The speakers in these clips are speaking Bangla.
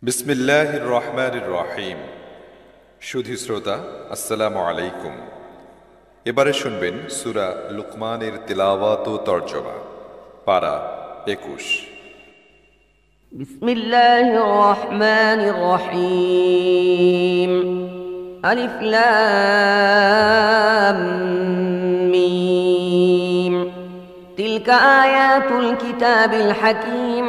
বিসমিল্লাহির রহমানির রহিম। সুধী শ্রোতা, আসসালামু আলাইকুম। এবারে শুনবেন সূরা লুকমানের তিলাওয়াত ও তরজমা, পারা 21। বিসমিল্লাহির রহমানির রহিম। আলিফ লাম মিম। তিলকা আয়াতুল কিতাবিল হাকীম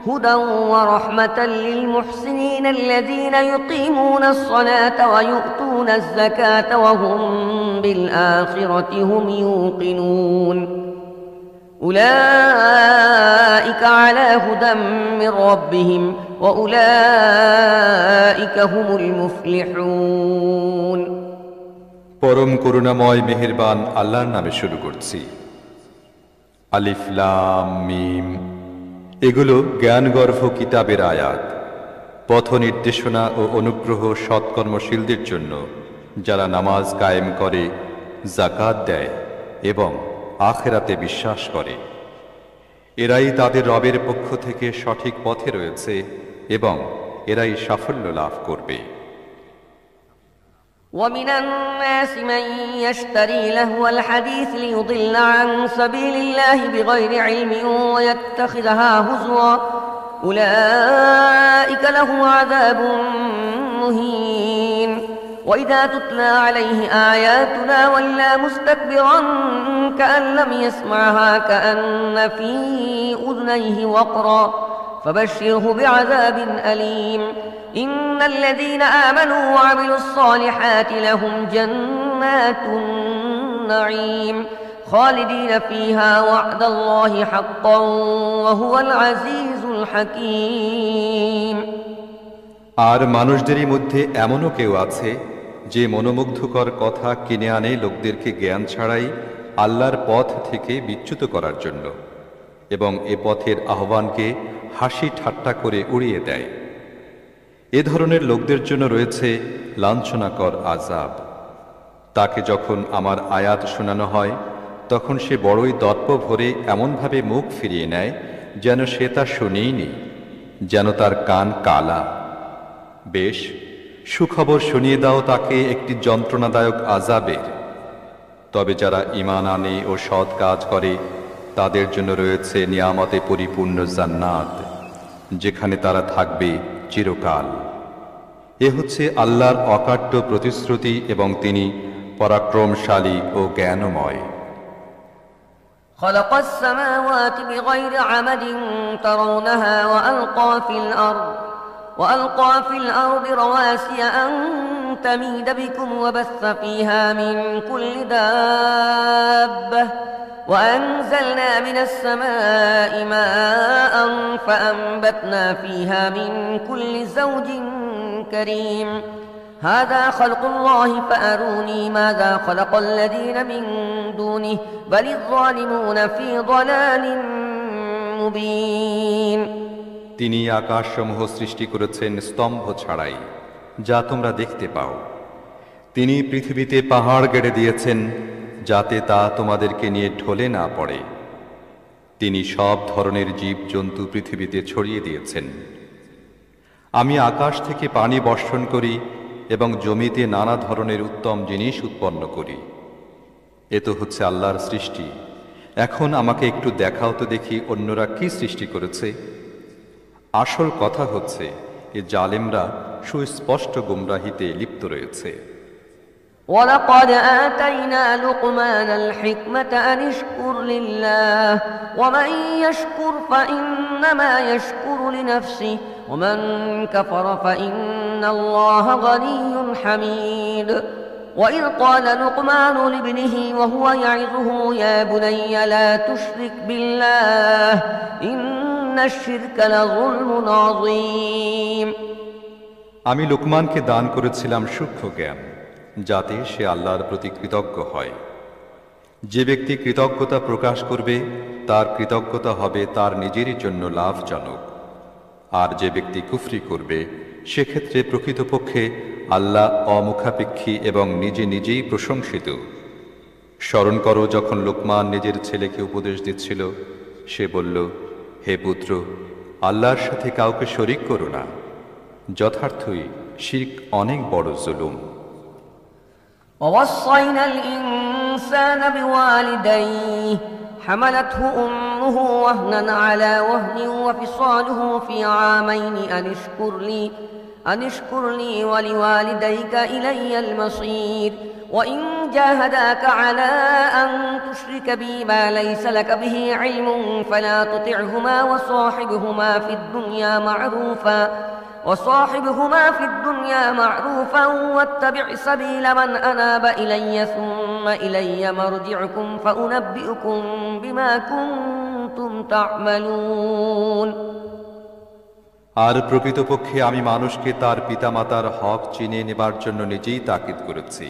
হুদাও ওয়া রাহমাতাল লিল মুহসিনিন আল্লাযীনা ইউকিমুনাস সালাতা ওয়া ইউতুনাজ যাকাতা ওয়া হুম বিল আখিরাতি হুম ইউকিনুন। أولئك على هدى من ربهم وأولئك هم المفلحون। পরম করুণাময় মেহেরবান আল্লাহর নামে শুরু করছি। আলিফ লাম মিম। এগুলো জ্ঞানগর্ভ কিতাবের আয়াত, পথ নির্দেশনা ও অনুগ্রহ সৎকর্মশীলদের জন্য, যারা নামাজ কায়েম করে, যাকাত দেয় এবং আখিরাতে বিশ্বাস করে। এরাই তাদের রবের পক্ষ থেকে সঠিক পথে রয়েছে এবং এরাই সাফল্য লাভ করবে। ومن الناس من يشتري لهو الحديث ليضل عن سبيل الله بغير علم ويتخذها هزوا أولئك لهم عذاب مهين وإذا تتلى عليه آياتنا ولى مستكبرا كأن لم يسمعها كأن في أذنيه وقرا فبشره بعذاب أليم إن الذين آمنوا وعملوا الصالحات لهم جنات النعيم خالدين فيها وعد الله حقا وهو العزيز الحكيم। আর মানুষদেরই মধ্যে এমনও কেউ আছে যে মনোমুগ্ধকর কথা কিনে আনে লোকদেরকে জ্ঞান ছাড়াই আল্লাহর পথ থেকে বিচ্যুত করার জন্য, এবং এ পথের আহ্বানকে হাসি ঠাট্টা করে উড়িয়ে দেয়। এ ধরনের লোকদের জন্য রয়েছে লাঞ্ছনাকর আযাব। তাকে যখন আমার আয়াত শোনানো হয় তখন সে বড়ই দর্প ভরে এমনভাবে মুখ ফিরিয়ে নেয় যেন সে তা শুনেইনি, যেন তার কান কালা। বেশ, সুখবর শুনিয়ে দাও তাকে একটি যন্ত্রণাদায়ক আযাবের। তবে যারা ঈমান আনে ও সৎ কাজ করে তাদের জন্য রয়েছে নিয়ামতে পরিপূর্ণ জান্নাত, যেখানে তারা থাকবে চিরকাল। এ হচ্ছে আল্লাহর অকাট্য প্রতিশ্রুতি এবং তিনি পরাক্রমশালী ও জ্ঞানময়। خلق السماوات بغير عمد ترونها وألقى في الأرض رواسي أن تميد بكم وبث فيها من كل دابة وأنزلنا من السماء ماء فأنبتنا فيها من كل زوج كريم هذا خلق الله فأروني ماذا خلق الذين من دونه بل الظالمون في ضلال مبين। তিনি আকাশসমূহ সৃষ্টি করেছেন স্তম্ভ ছাড়াই, যা তোমরা দেখতে পাও। তিনি পৃথিবীতে পাহাড় গেড়ে দিয়েছেন যাতে তা তোমাদেরকে নিয়ে ঢলে না পড়ে। তিনি সব ধরনের জীবজন্তু পৃথিবীতে ছড়িয়ে দিয়েছেন। আমি আকাশ থেকে পানি বর্ষণ করি এবং জমিতে নানা ধরনের উত্তম জিনিস উৎপন্ন করি। এ তো হচ্ছে আল্লাহর সৃষ্টি। এখন আমাকে একটু দেখাও তো দেখি অন্যরা কি সৃষ্টি করেছে। আসল কথা হচ্ছে এ জালেমরা সুস্পষ্ট গুমরাহিতে লিপ্ত রয়েছে। ولقد آتينا لقمان الحكمة أن اشكر لله ومن يشكر فإنما يشكر لنفسه ومن كفر فإن الله غني حميد وإذ قال لقمان لابنه وهو يعظه يا بني لا تشرك بالله إن الشرك لظلم عظيم। আমি লুকমানকে দান করেছিলাম সূক্ষ্ম জ্ঞান, যাতে সে আল্লাহর প্রতি কৃতজ্ঞ হয়। যে ব্যক্তি কৃতজ্ঞতা প্রকাশ করবে তার কৃতজ্ঞতা হবে তার নিজেরই জন্য লাভজনক, আর যে ব্যক্তি কুফরি করবে সেক্ষেত্রে প্রকৃতপক্ষে আল্লাহ অমুখাপেক্ষী এবং নিজে নিজেই প্রশংসিত। স্মরণ করো যখন লুকমান নিজের ছেলেকে উপদেশ দিচ্ছিল, সে বলল, হে পুত্র, আল্লাহর সাথে কাউকে শরীক করো না। যথার্থই শিরক অনেক বড় জুলুম। ووصينا الإنسان بوالديه حملته أمه وهنا على وهن وفصاله في عامين أن اشكر لي ولوالديك إلي المصير وإن جاهداك على أن تشرك بي ما ليس لك به علم فلا تطعهما وصاحبهما في الدنيا معروفا واتبع سبيل من أناب إلي ثم إلي مرجعكم فأنبئكم بما كنتم تعملون। আর প্রকৃতপক্ষে আমি মানুষকে তার পিতামাতার হক চিনে নেবার জন্য নিজেই তাকিদ করেছি।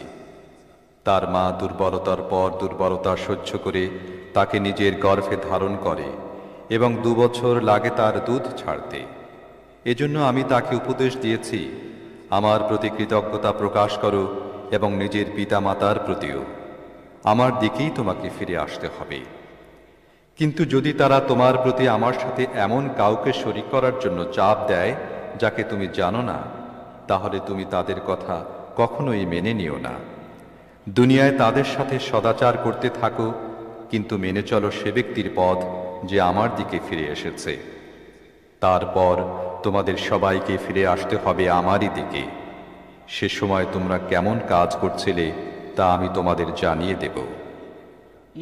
তার মা দুর্বলতার পর দুর্বলতা সহ্য করে তাকে নিজের গর্ভে ধারণ করে এবং 2 বছর লাগে তার দুধ ছাড়তে। এজন্য আমি তাকে উপদেশ দিয়েছি, আমার প্রতি কৃতজ্ঞতা প্রকাশ করো এবং নিজের পিতামাতার প্রতিও আমার দিকেই তোমাকে ফিরে আসতে হবে। কিন্তু যদি তারা তোমার প্রতি আমার সাথে এমন কাউকে শরীক করার জন্য চাপ দেয় যাকে তুমি জানো না, তাহলে তুমি তাদের কথা কখনোই মেনে নিও না। দুনিয়ায় তাদের সাথে সদাচার করতে থাকো, কিন্তু মেনে চলো সে ব্যক্তির পথ যে আমার দিকে ফিরে এসেছে। তারপর তোমাদের সবাইকে ফিরে আসতে হবে আমারই দিকে। সে সময় তোমরা কেমন কাজ করছিলে তা আমি তোমাদের জানিয়ে দেব।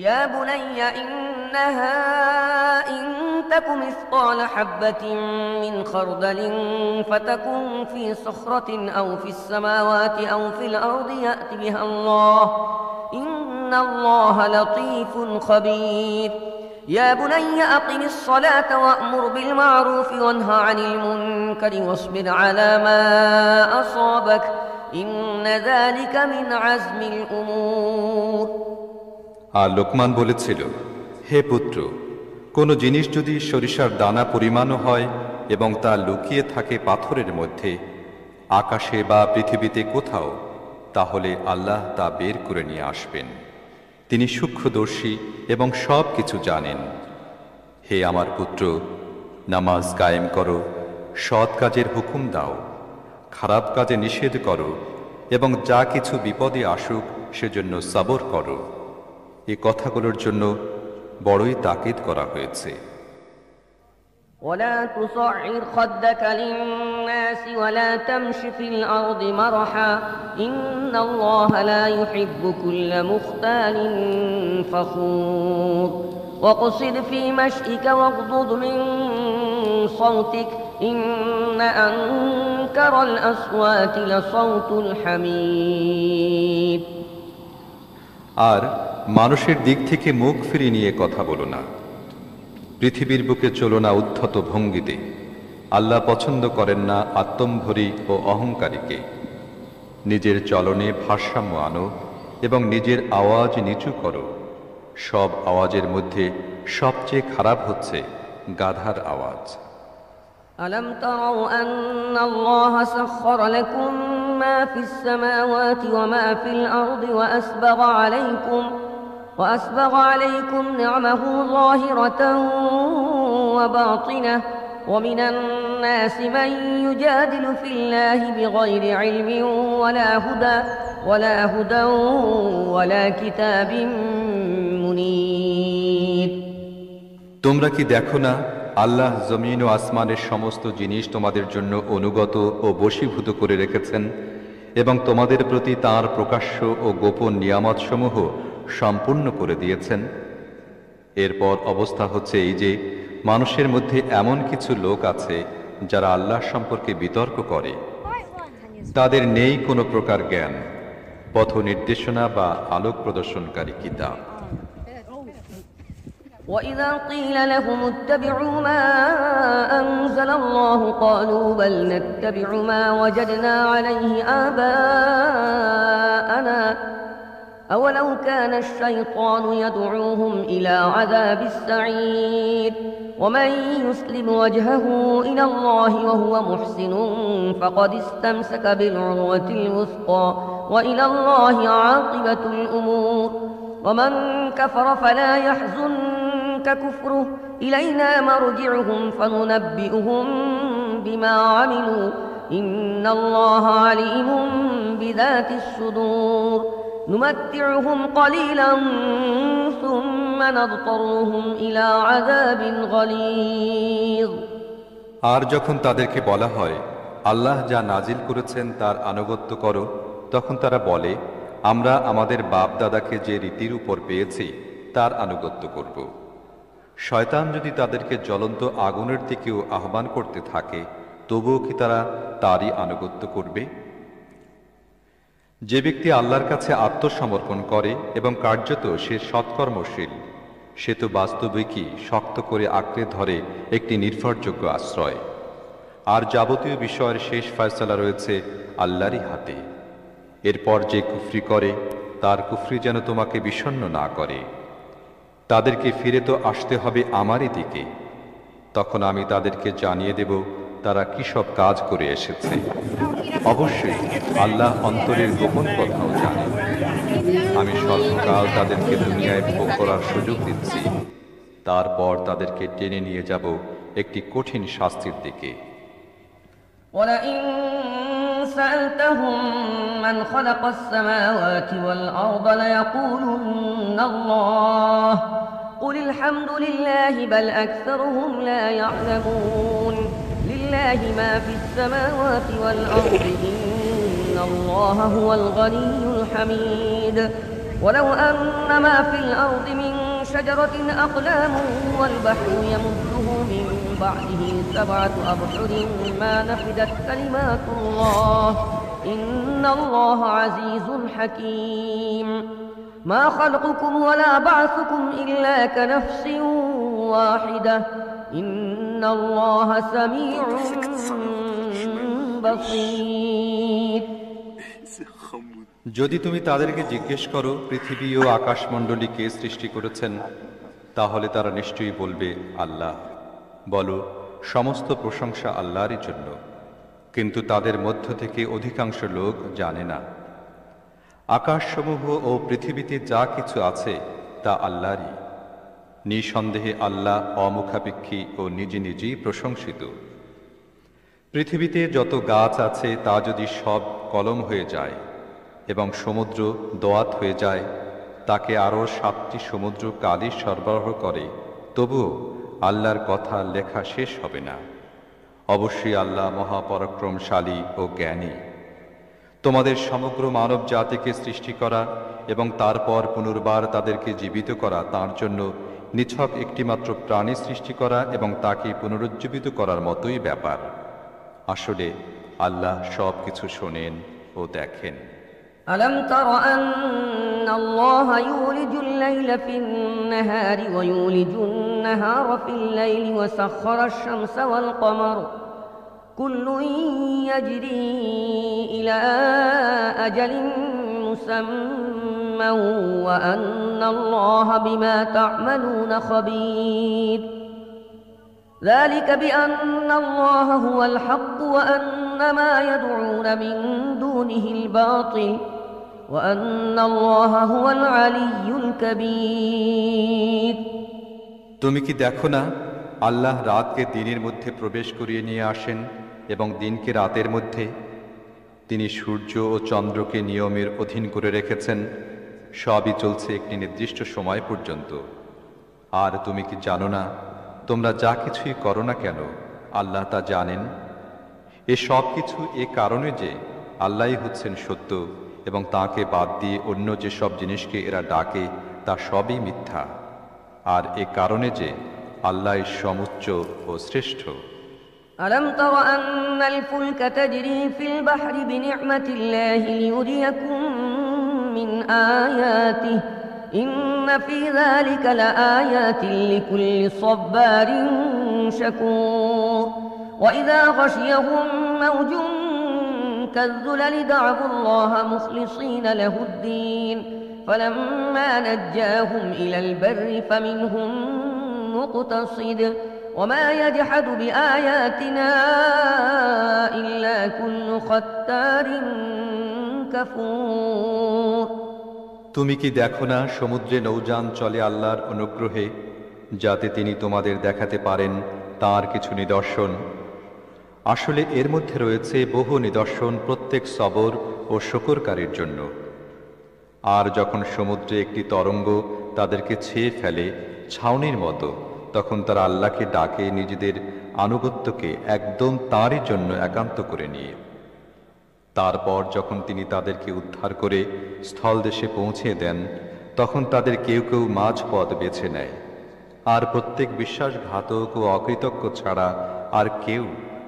يا بني إنها إن تك مثقال حبة من خردل فتكن في صخرة أو في السماوات أو في الأرض يأت بها الله إن الله لطيف خبير يا بني أقم الصلاة وأمر بالمعروف وانه عن المنكر واصبر على ما أصابك إن ذلك من عزم الأمور। আর লোকমান বলেছিল, হে পুত্র, কোনো জিনিস যদি সরিষার দানা পরিমাণও হয় এবং তা লুকিয়ে থাকে পাথরের মধ্যে, আকাশে বা পৃথিবীতে কোথাও, তাহলে আল্লাহ তা বের করে নিয়ে আসবেন। তিনি সূক্ষ্মদর্শী এবং সব কিছু জানেন। হে আমার পুত্র, নামাজ কায়েম করো, সৎ কাজের হুকুম দাও, খারাপ কাজে নিষেধ করো এবং যা কিছু বিপদে আসুক সেজন্য সবর করো। এই কথাগুলোর জন্য বড়ই তাকিদ করা হয়েছে। ولا تصعر خدك للناس ولا تمش في الأرض مرحا إن الله لا يحب كل مختال فخور واقصد في مشيك واغضض من صوتك إن أنكر الأصوات لصوت الحمير। আর মানুষের দিক থেকে মুখ ফিরিয়ে নিয়ে কথা বলো না, পৃথিবীর বুকে চলো না উদ্ধত ভঙ্গিতে। আল্লাহ পছন্দ করেন না আত্মম্ভরী ও অহংকারীকে। নিজের চলনে ভারসাম্য আনো এবং নিজের আওয়াজ নিচু করো। সব আওয়াজের মধ্যে সবচেয়ে খারাপ হচ্ছে গাধার আওয়াজ। ألم تروا أن الله سخر لكم ما في السماوات وما في الأرض وأسبغ عليكم نعمه ظاهرة وباطنة ومن الناس من يجادل في الله بغير علم ولا هدى ولا كتاب منير। তোমরা কি দেখো না, আল্লাহ জমিন ও আসমানের সমস্ত জিনিস তোমাদের জন্য অনুগত ও বশীভূত করে রেখেছেন এবং তোমাদের প্রতি তাঁর প্রকাশ্য ও গোপন নিয়ামতসমূহ সম্পূর্ণ করে দিয়েছেন। এরপর অবস্থা হচ্ছে এই যে, মানুষের মধ্যে এমন কিছু লোক আছে যারা আল্লাহ সম্পর্কে বিতর্ক করে। তাদের নেই কোনো প্রকার জ্ঞান, পথ নির্দেশনা বা আলোক প্রদর্শনকারী কিতাব। وإذا قيل لهم اتبعوا ما أنزل الله قالوا بل نتبع ما وجدنا عليه آباءنا أولو كان الشيطان يدعوهم إلى عذاب السعير ومن يسلم وجهه إلى الله وهو محسن فقد استمسك بالعروة الوثقى وإلى الله عاقبة الأمور ومن كفر فلا يحزنك كفره إلينا مرجعهم فننبئهم بما عملوا إن الله عليم بذات الصدور نمتعهم قليلا ثم نضطرهم إلى عذاب غليظ আর যখন তাদেরকে বলা হয় আল্লাহ যা নাজিল করেছেন তার আনুগত্য করো, তখন তারা বলে আমরা আমাদের বাপ দাদাকে যে রীতির উপর পেয়েছি তার আনুগত্য করব। শয়তান যদি তাদেরকে জ্বলন্ত আগুনের দিকেও আহ্বান করতে থাকে, তবুও কি তারা তারই আনুগত্য করবে? যে ব্যক্তি আল্লাহর কাছে আত্মসমর্পণ করে এবং কার্যত সে সৎকর্মশীল, সে তো বাস্তবিকই শক্ত করে আঁকড়ে ধরে একটি নির্ভরযোগ্য আশ্রয়। আর যাবতীয় বিষয়ের শেষ ফয়সালা রয়েছে আল্লাহরই হাতে। এরপর যে কুফরি করে তার কুফরি যেন তোমাকে বিষণ্ণ না করে। তাদেরকে ফিরে তো আসতে হবে আমারই দিকে, তখন আমি তাদেরকে জানিয়ে দেব তারা কি সব কাজ করে এসেছে। অবশ্যই আল্লাহ অন্তরের গোপন কথাও জানেন। আমি সর্বকাল তাদেরকে দুনিয়ায় ভোগ করার সুযোগ দিচ্ছি, তারপর তাদেরকে টেনে নিয়ে যাব একটি কঠিন শাস্তির দিকে। ولئن سألتهم من خلق السماوات والأرض ليقولن الله قل الحمد لله بل أكثرهم لا يعلمون لله ما في السماوات والأرض إن الله هو الغني الحميد ولو أن ما في الأرض من شجرة أقلام والبحر يمده من بعده 7 أبحر ما نفدت كلمات الله إن الله عزيز حكيم ما خلقكم ولا بعثكم إلا كنفس واحدة إن الله سميع بصير যদি তুমি তাদেরকে জিজ্ঞেস করো পৃথিবী ও আকাশমণ্ডলী কে সৃষ্টি করেছেন, তাহলে তারা নিশ্চয়ই বলবে আল্লাহ। বলো, সমস্ত প্রশংসা আল্লাহরই জন্য, কিন্তু তাদের মধ্য থেকে অধিকাংশ লোক জানে না। আকাশসমূহ ও পৃথিবীতে যা কিছু আছে তা আল্লাহরই। নিঃসন্দেহে আল্লাহ অমুখাপেক্ষী ও নিজে নিজেই প্রশংসিত। পৃথিবীতে যত গাছ আছে তা যদি সব কলম হয়ে যায় এবং সমুদ্র দোয়াত হয়ে যায়, তাকে আরও 7টি সমুদ্র কালি সরবরাহ করে, তবুও আল্লাহর কথা লেখা শেষ হবে না। অবশ্যই আল্লাহ মহাপরাক্রমশালী ও জ্ঞানী। তোমাদের সমগ্র মানব জাতিকে সৃষ্টি করা এবং তারপর পুনর্বার তাদেরকে জীবিত করা তাঁর জন্য নিছক একটিমাত্র প্রাণী সৃষ্টি করা এবং তাকে পুনরুজ্জীবিত করার মতোই ব্যাপার। আসলে আল্লাহ সব কিছু শোনেন ও দেখেন। ألم تر أن الله يولج الليل في النهار ويولج النهار في الليل وسخر الشمس والقمر كل يجري إلى أجل مسمى وأن الله بما تعملون خبير ذلك بأن الله هو الحق وأن ما يدعون من دونه الباطل وأن الله هو العلي الكبير তুমি কি দেখো না, আল্লাহ রাতকে দিনের মধ্যে প্রবেশ করিয়ে নিয়ে আসেন এবং দিনকে রাতের মধ্যে। তিনি সূর্য ও চন্দ্রকে নিয়মের অধীন করে রেখেছেন, সবই চলছে একটি নির্দিষ্ট সময় পর্যন্ত। আর তুমি কি জানো না, তোমরা যা কিছুই করো না কেন আল্লাহ তা জানেন। এ সব কিছু এ কারণে যে আল্লাহই হচ্ছেন সত্য এবং তাকে বাদ দিয়ে অন্য যে সব জিনিসকে এরা ডাকে তা সবই মিথ্যা। আর এ কারণে যে আল্লাহ সমুচ্চ ও শ্রেষ্ঠ। ألم تر أن الفلك تجري في البحر بنعمة الله ليريكم من آياته إن في ذلك لآيات لكل صبار شكور وإذا غشيهم موج كالظلل دعوا الله مخلصين له الدين فلما نجاهم إلى البر فمنهم مقتصد وما يجحد بآياتنا إلا كل ختار كفور তুমি কি দেখো না, সমুদ্রে নৌযান চলে আল্লাহর অনুগ্রহে, যাতে তিনি তোমাদের দেখাতে পারেন তার কিছু নিদর্শন। আসলে এর মধ্যে রয়েছে বহু নিদর্শন প্রত্যেক সবর ও শুকরকারীর জন্য। আর যখন সমুদ্রে একটি তরঙ্গ তাদেরকে ছেয়ে ফেলে ছাউনির মতো, তখন তারা আল্লাহকে ডাকে নিজেদের আনুগত্যকে একদম তাঁরই জন্য একান্ত করে নিয়ে। তারপর যখন তিনি তাদেরকে উদ্ধার করে স্থলদেশে পৌঁছে দেন, তখন তাদের কেউ কেউ মাঝপথ বেছে নেয়। আর প্রত্যেক বিশ্বাসঘাতক ও অকৃতজ্ঞ ছাড়া আর কেউ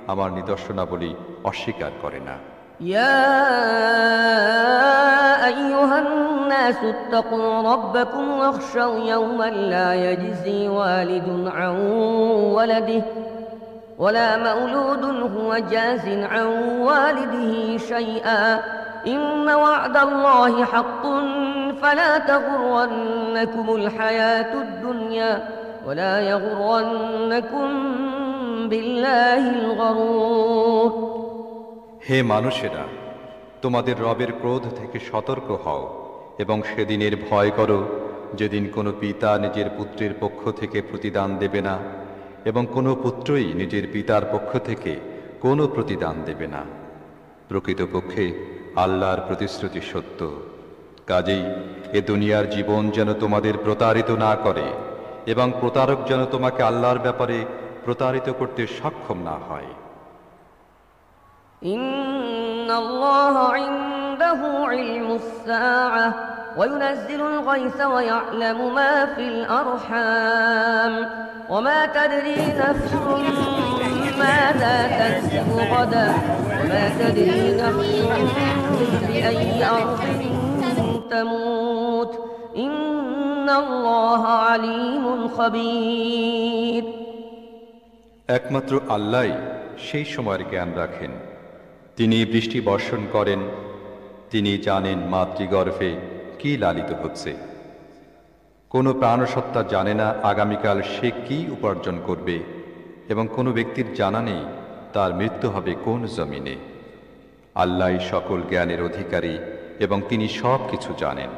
আমার নিদর্শনাবলী অস্বীকার করে না। يا أيها الناس اتقوا ربكم واخشوا يوما لا يجزي والد عن ولده ولا مولود هو جاز عن والده شيئا إن وعد الله حق فلا تغرنكم الحياة الدنيا ولا يغرنكم بالله الغرور। হে মানুষেরা, তোমাদের রবের ক্রোধ থেকে সতর্ক হও এবং সেদিনের ভয় করো, যেদিন কোনো পিতা নিজের পুত্রের পক্ষ থেকে প্রতিদান দেবে না এবং কোনো পুত্রই নিজের পিতার পক্ষ থেকে কোনো প্রতিদান দেবে না। প্রকৃতপক্ষে আল্লাহর প্রতিশ্রুতি সত্য। কাজেই এ দুনিয়ার জীবন যেন তোমাদের প্রতারিত না করে এবং প্রতারক যেন তোমাকে আল্লাহর ব্যাপারে প্রতারিত করতে সক্ষম না হয়। إن الله عنده علم الساعة وينزل الغيث ويعلم ما في الأرحام وما تدري نفس ماذا تكسب غدا وما تدري نفس بأي أرض تموت إن الله عليم خبير। একমাত্র আল্লাহই সেই সময়ের জ্ঞান রাখেন। তিনি বৃষ্টি বর্ষণ করেন, তিনি জানেন মাতৃগর্ভে কি লালিত হচ্ছে। কোনো প্রাণসত্তা জানে না আগামীকাল সে কি উপার্জন করবে এবং কোনো ব্যক্তির জানা নেই তার মৃত্যু হবে কোন জমিনে। আল্লাহই সকল জ্ঞানের অধিকারী এবং তিনি সব কিছু জানেন।